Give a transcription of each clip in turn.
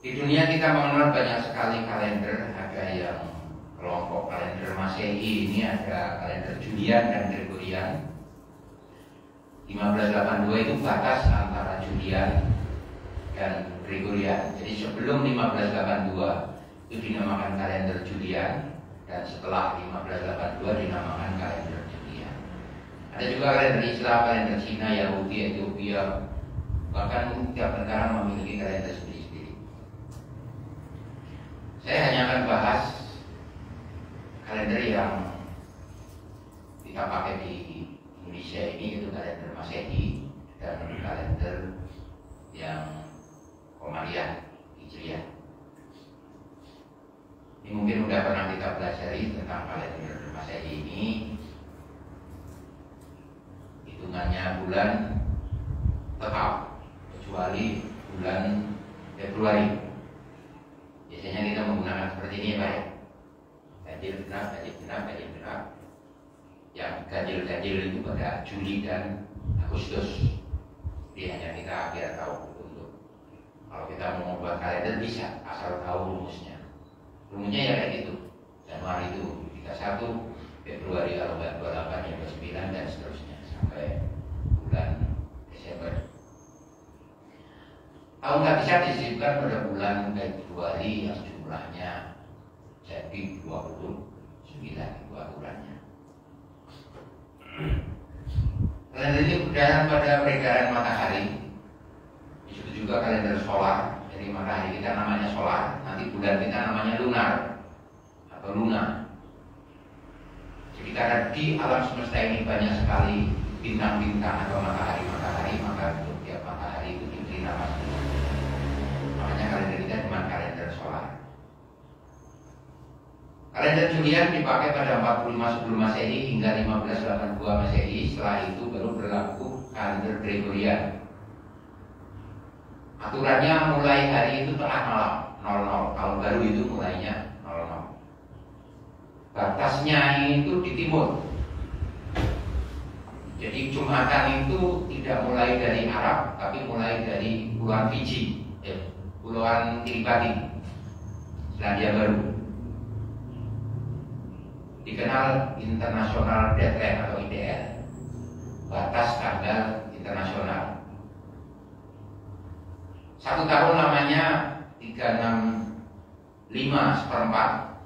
Di dunia kita mengenal banyak sekali kalender. Ada yang kelompok kalender Masehi, ini ada kalender Julian dan Gregorian. 1582 itu batas antara Julian dan Gregorian. Jadi sebelum 1582 itu dinamakan kalender Julian, dan setelah 1582 dinamakan kalender Julian. Ada juga kalender Islam, kalender Cina, Yahudi, Ethiopia, bahkan tiap negara memiliki kalender sendiri-sendiri. Saya hanya akan bahas kalender yang kita pakai di Indonesia ini, yaitu kalender Masehi dan kalender yang Komariah, Hijriah. Ini mungkin sudah pernah kita pelajari tentang kalender Masehi ini. Hitungannya bulan tetap, kecuali bulan Februari. Biasanya kita menggunakan seperti ini, Pak ya. Ganjil genap, ganjil genap, ganjil genap. Yang ganjil-ganjil itu pada Juli dan Agustus. Jadi hanya kita biar tahu untuk kalau kita mau membuat kalender bisa, asal tahu rumusnya. Rumusnya ya kayak gitu. Januari itu 31, Februari kalau nggak 28 ya 29 dan seterusnya sampai bulan Desember. Kalau nggak bisa disisipkan pada bulan Februari yang jumlahnya jadi 29 itu aturannya. Kalender ini berdasarkan pada peredaran matahari. Disebut juga kalender solar. Jadi matahari kita namanya solar, nanti bulan kita namanya lunar atau luna. Jadi karena di alam semesta ini banyak sekali bintang-bintang atau matahari-matahari, maka untuk tiap matahari itu diberi nama sendiri. Makanya kalender kita cuma kalender solar. Kalender Julian dipakai pada 45 sebelum Masehi hingga 1582 Masehi. Setelah itu baru berlaku kalender Gregorian. Aturannya mulai hari itu tengah malam 00. Tahun baru itu mulainya 00. Batasnya itu di timur. Jadi Jumatan itu tidak mulai dari Arab, tapi mulai dari Pulauan Fiji, Pulauan Kiribati, Selandia Baru. Dikenal internasional deadline atau IDL, batas tanggal internasional. 1 tahun namanya 365 seperempat.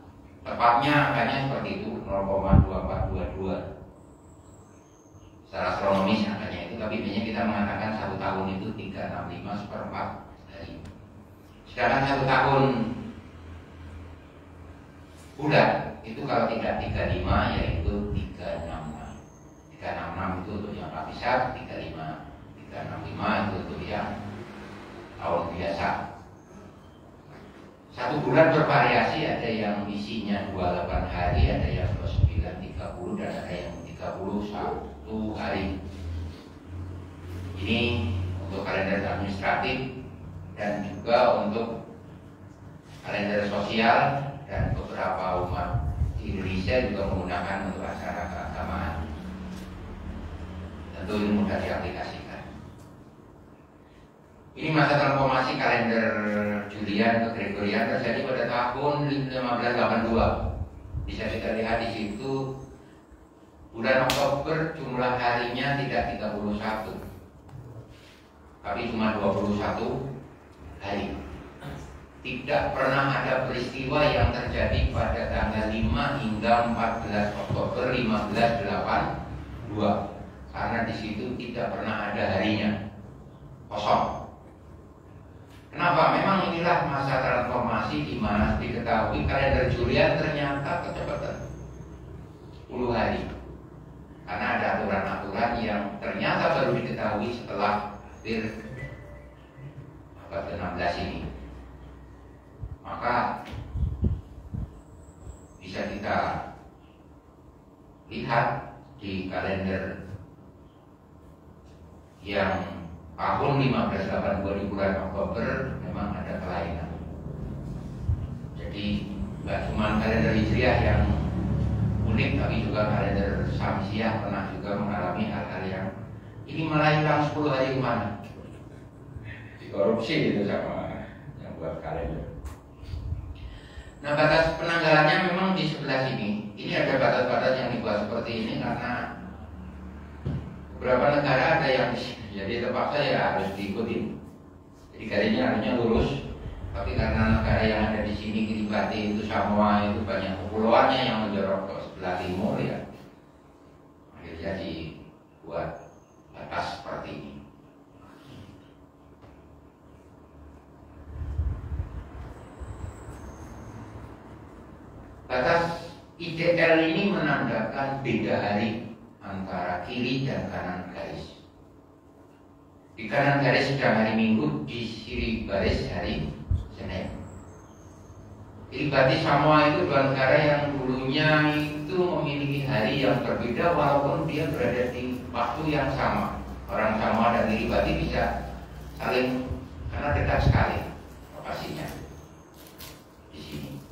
Tepatnya angkanya seperti itu, 0,2422. Secara astronomis angkanya itu, tapi biasanya kita mengatakan 1 tahun itu 365 seperempat hari. Sedangkan 1 tahun bulan itu kalau tidak 35 yaitu 366. 366 itu untuk yang lapisan, 365 itu untuk yang tahun biasa. 1 bulan bervariasi, ada yang isinya 28 hari, ada yang 29, 30, dan ada yang 31 hari. Ini untuk kalender administratif dan juga untuk kalender sosial, dan beberapa umat di Indonesia juga menggunakan untuk acara keagamaan. Tentu ini mudah diaplikasikan. Ini masa transformasi kalender Julian ke Gregorian terjadi pada tahun 1582. Bisa kita lihat di situ bulan Oktober jumlah harinya tidak 31, tapi cuma 21 hari. Tidak pernah ada peristiwa yang terjadi pada tanggal 5 hingga 14 Oktober 1582, karena di situ tidak pernah ada harinya, kosong. Kenapa? Memang inilah masa transformasi di mana diketahui kalender Julian ternyata kecepatan 10 hari. Karena ada aturan-aturan yang ternyata baru diketahui setelah akhir abad ke-16 ini. Maka bisa kita lihat di kalender yang tahun 1582 di bulan Oktober memang ada kelainan. Jadi bukan cuma kalender Hijriah yang unik, tapi juga kalender Syamsiah pernah juga mengalami hal-hal yang ini malah hilang 10 hari kemana, dikorupsi itu sama yang buat kalender. Nah, batas penanggalannya memang di sebelah sini. Ini ada batas-batas yang dibuat seperti ini karena beberapa negara ada yang jadi terpaksa ya harus diikuti. Jadi garisnya harusnya lurus, tapi karena negara yang ada di sini Kiribati itu Samoa itu banyak kepulauannya yang menjorok ke sebelah timur ya, akhirnya dibuat batas seperti ini. Batas IDL ini menandakan beda hari antara kiri dan kanan garis. Di kanan garis sedang hari Minggu, di kiri garis hari Senin. Kiribati Samoa itu dua negara yang dulunya itu memiliki hari yang berbeda walaupun dia berada di waktu yang sama. Orang Samoa dan Kiribati bisa saling karena dekat sekali lokasinya di sini.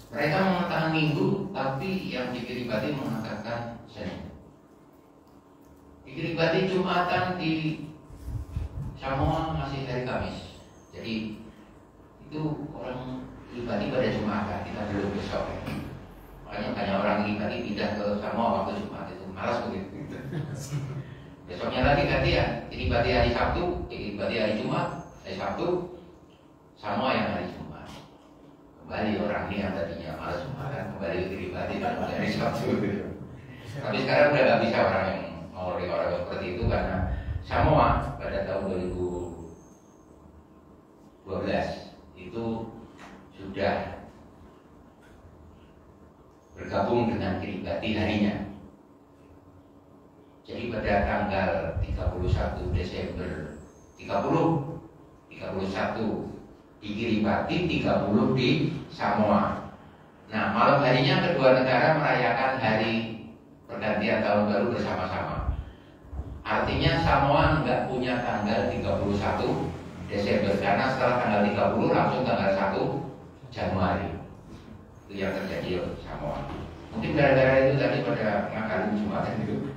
Mereka mengatakan Minggu, tapi yang di Kiribati mengatakan Senin. Di Kiribati Jumatan, di Samoa masih hari Kamis. Jadi itu orang Kiribati pada Jumatan, kita belum besok. Makanya banyak orang Kiribati pindah ke Samoa waktu Jumat itu malas begitu. Besoknya lagi gantian, Kiribati hari Sabtu, Kiribati hari Jumat, hari Sabtu, Samoa yang hari Jumat. Kembali orang ini yang tadinya malas makan kembali ke Kiribati dan dari Sabtu. Tapi sekarang udah nggak bisa orang yang mau orang seperti itu karena Samoa pada tahun 2012 itu sudah bergabung dengan Kiribati harinya. Jadi pada tanggal 31 Desember 31 di Kiribati, 30 di Samoa. Nah, malam harinya kedua negara merayakan hari pergantian tahun baru bersama-sama. Artinya Samoa nggak punya tanggal 31 Desember karena setelah tanggal 30 langsung tanggal 1 Januari. Itu yang terjadi di Samoa. Mungkin gara-gara itu tadi pada ngakalin Jumatan itu.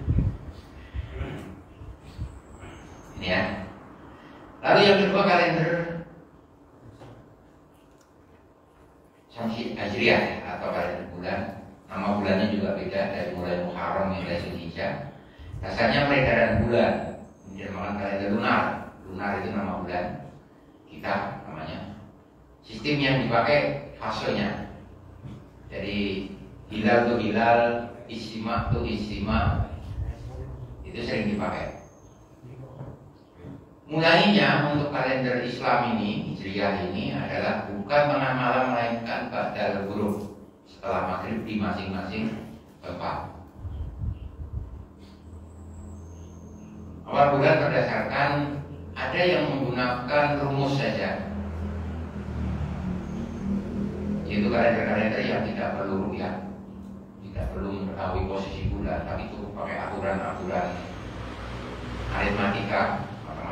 Ini ya. Lalu yang kedua kalender Hijriah atau kalender bulan. Nama bulannya juga beda dari mulai Muharram hingga Zulhijjah. Dasarnya peredaran bulan dinamakan kalender lunar. Lunar itu nama bulan kita namanya. Sistem yang dipakai fasenya. Jadi hilal tuh hilal, istimak tuh istimak. Itu sering dipakai. Mulainya untuk kalender Islam ini, Hijriah ini adalah bukan tengah malam melainkan ba'dal ghurub setelah maghrib di masing-masing tempat. Awal bulan berdasarkan ada yang menggunakan rumus saja, yaitu kalender-kalender yang tidak perlu rupiah, tidak perlu mengetahui posisi bulan, tapi cukup pakai aturan-aturan aritmatika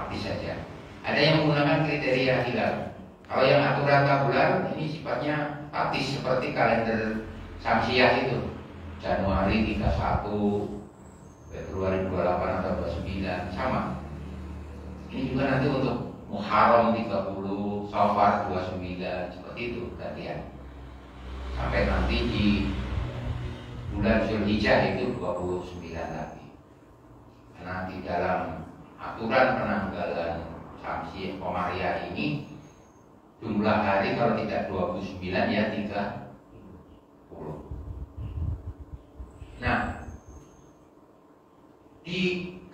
saja. Ada yang menggunakan kriteria hilal. Kalau yang aturan tabular ini sifatnya praktis seperti kalender Syamsiah itu. Januari 31, Februari 28 atau 29 sama. Ini juga nanti untuk Muharram 30, Safar 29 seperti itu gantian. Sampai nanti di bulan Zulhijjah itu 29 lagi. Karena di dalam aturan penanggalan Syamsiah Komariah ini jumlah hari kalau tidak 29 ya 30. Nah, di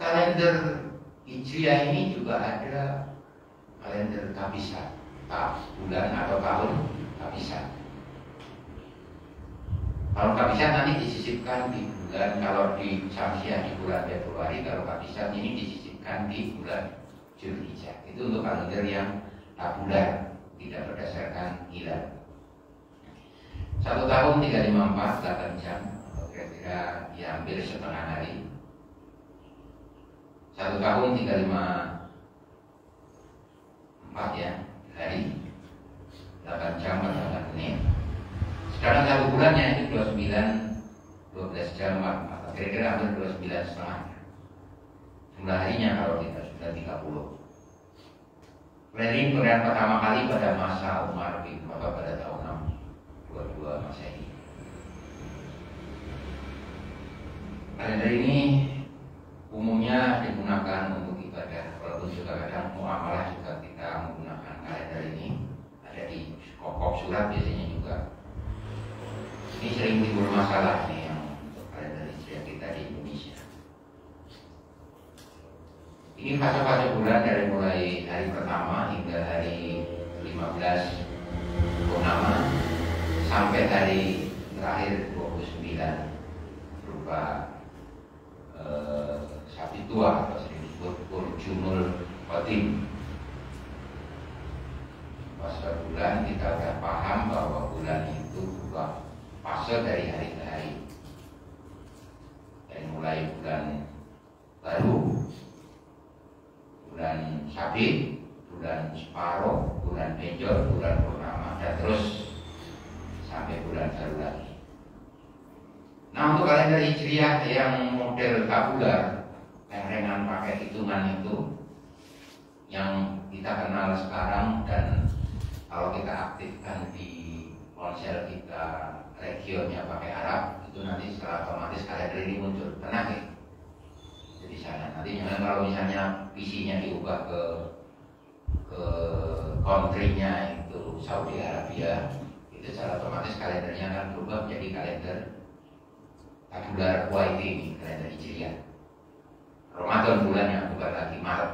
kalender Hijriah ini juga ada kalender Kabisan, bulan atau tahun Kabisan. Kalau Kabisan nanti disisipkan di bulan, kalau di Syamsiah di bulan Februari, kalau Kabisan ini disisipkan di bulan Zulhijjah. Itu untuk kalender yang tabular, tidak berdasarkan hilal. 1 tahun 354 8 jam, atau kira-kira ya hampir setengah hari. 1 tahun 354 ya hari, 8 jam 8 menit. Sekarang 1 bulannya itu 12 jam atau kira-kira hampir 29 setengah. Jumlah harinya kalau tidak sudah 30. Kalender ini penerimaan pertama kali pada masa Umar bin Khattab pada tahun 622 Masehi. Kalender ini umumnya digunakan untuk ibadah, walaupun juga kadang muamalah juga kita menggunakan kalender ini. Ada di pokok surat biasanya juga. Ini sering timbul masalah nih yang untuk kalender hijriah kita di Indonesia. Ini fase-fase bulan dari mulai hari pertama hingga hari 15 Purnama sampai hari terakhir 29 berupa Sabi Tua atau sering disebut Urjunul Qadim. Fase bulan kita sudah paham bahwa bulan itu berubah fase dari hari ke hari. Dari mulai bulan baru, bulan Sabit, bulan Separuh, bulan Benjol, bulan Purnama, dan terus sampai bulan baru lagi. Nah, untuk kalender hijriah yang model tabular, yang dengan pakai hitungan itu, yang kita kenal sekarang, dan kalau kita aktifkan di ponsel kita regionnya pakai Arab, itu nanti secara otomatis kalender ini muncul. Tenang ya, di sana. Nanti jangan kalau misalnya PC-nya diubah ke country-nya itu Saudi Arabia, itu secara otomatis kalendernya akan berubah menjadi kalender tabular YT ini, kalender hijriah. Ramadan bulannya bukan lagi Maret.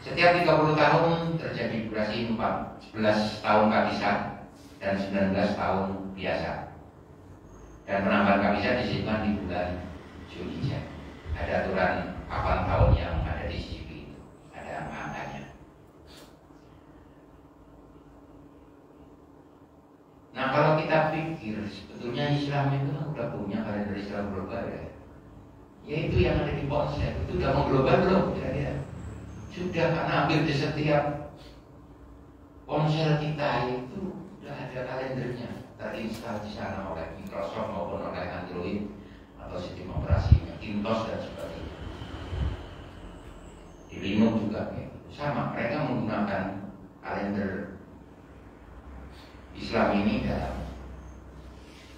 Setiap 30 tahun terjadi durasi 14 tahun kabisat dan 19 tahun biasa. Dan penambahan kabisat disebutkan di bulan Zulhijjah. Ada aturan kapan tahun yang ada di sini, ada angkanya. Nah, kalau kita pikir sebetulnya Islam itu udah punya kalender Islam global ya. Yaitu yang ada di ponsel itu udah mengglobal belum kira-kira? Sudah, karena hampir di setiap ponsel kita itu sudah ada kalendernya terinstal di sana oleh Microsoft maupun oleh Android atau sistem operasinya, Windows dan sebagainya. Di Linux juga sama, mereka menggunakan kalender Islam ini dalam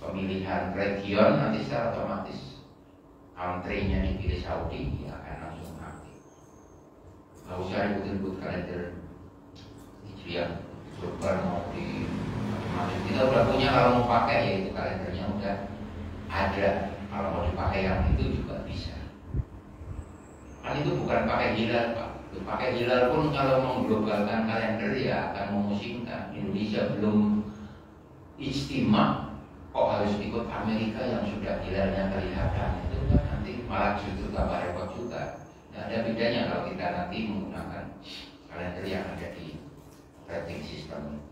pemilihan region. Nanti secara otomatis country-nya dipilih Saudi, ya akan langsung aktif. Nggak usah ribut-ribut kalender hijriah global mau di macam-macam. Kita udah punya, kalau mau pakai ya itu kalendernya udah ada. Kalau mau dipakai yang itu juga bisa. Kan itu bukan pakai hilal, Pak. Pakai hilal pun kalau mengglobalkan kalender ya akan memusingkan. Indonesia belum istimewa, kok harus ikut Amerika yang sudah hilalnya kelihatan. Itu kan nanti malah justru tambah repot juga. Nah, ada bedanya kalau kita nanti menggunakan kalender yang ada di operating system.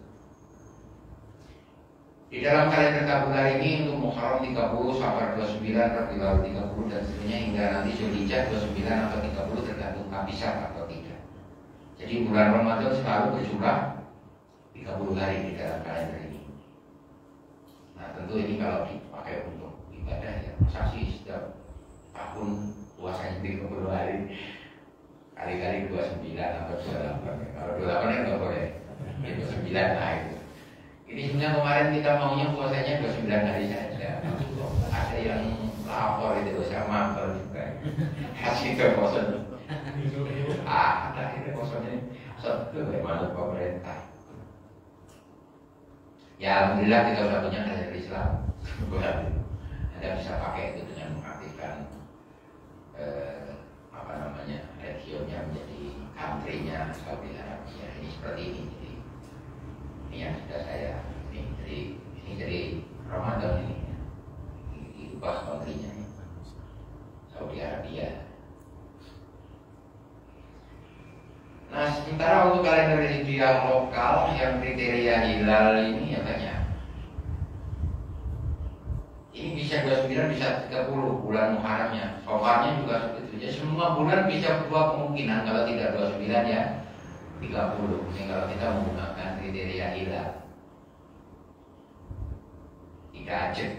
Di dalam kalender tabular ini untuk Muharram 30, Safar 29, Rabiul Awal 30 dan seterusnya hingga nanti Zulhijjah 29 atau 30 tergantung kabisat atau tidak. Jadi bulan Ramadan selalu berjumlah 30 hari di dalam kalender ini. Nah, tentu ini kalau dipakai untuk ibadah ya, masa sih setiap tahun puasanya 30 hari, kali-kali 29 atau 28. Kalau 28 kan nggak boleh, 29 lah itu. Ini sebenarnya kemarin kita maunya puasanya 29 hari saja. Ada yang lapor itu sama kalau juga. Hasil ke puasanya. Nah itu puasanya satu manut pemerintah. Ya alhamdulillah kita sudah punya kalender Islam. Anda bisa pakai itu dengan mengaktifkan regionnya menjadi country-nya Saudi Arabia. Ini seperti ini. Ini yang sudah saya ini jadi Ramadan ini diubah country-nya Saudi Arabia. Nah, sementara untuk kalender hijriah lokal yang kriteria hilal ini ya banyak. Ini bisa 29, bisa 30 bulan Muharramnya. Sofarnya juga seperti itu. Semua bulan bisa dua kemungkinan, kalau tidak 29 ya 30. Ini kalau kita menggunakan kriteria hilal. Tidak ajak.